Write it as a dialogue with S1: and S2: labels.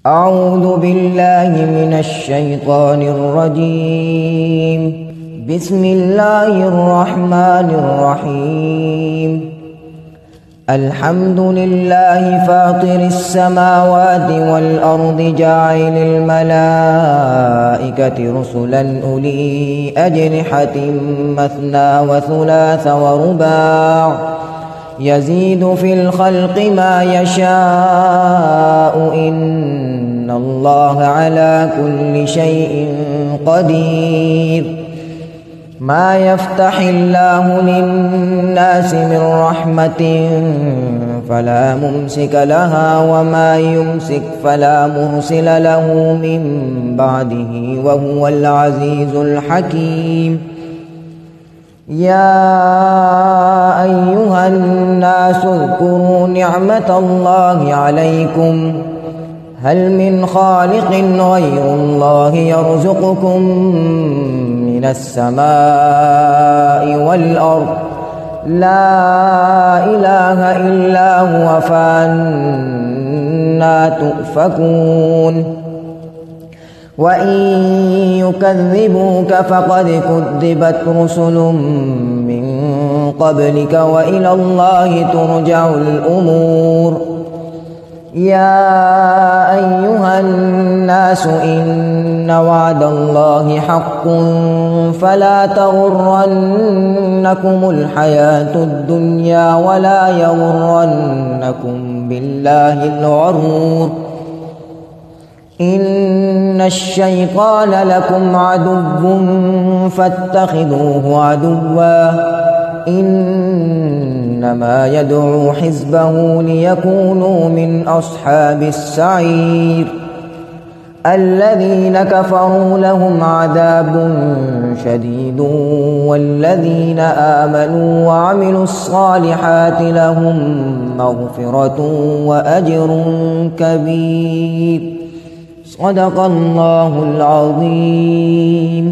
S1: أعوذ بالله من الشيطان الرجيم. بسم الله الرحمن الرحيم. الحمد لله فاطر السماوات والأرض جاعل الملائكة رسلا أولي أجنحة مثنى وثلاث ورباع يزيد في الخلق ما يشاء إن الله على كل شيء قدير. ما يفتح الله للناس من رحمة فلا ممسك لها وما يمسك فلا مرسل له من بعده وهو العزيز الحكيم. يا أيها الناس اذكروا نعمة الله عليكم هل من خالق غير الله يرزقكم من السماء والأرض لا إله إلا هو فأنى تؤفكون. وإن يكذبوك فقد كذبت رسل من قبلك وإلى الله ترجع الأمور. يا أيها الناس إن وعد الله حق فلا تغرنكم الحياة الدنيا ولا يغرنكم بالله الغرور. إن الشيطان لكم عدو فاتخذوه عدوا إنما يدعو حزبه ليكونوا من أصحاب السعير. الذين كفروا لهم عذاب شديد والذين آمنوا وعملوا الصالحات لهم مغفرة وأجر كبير. صدق الله العظيم.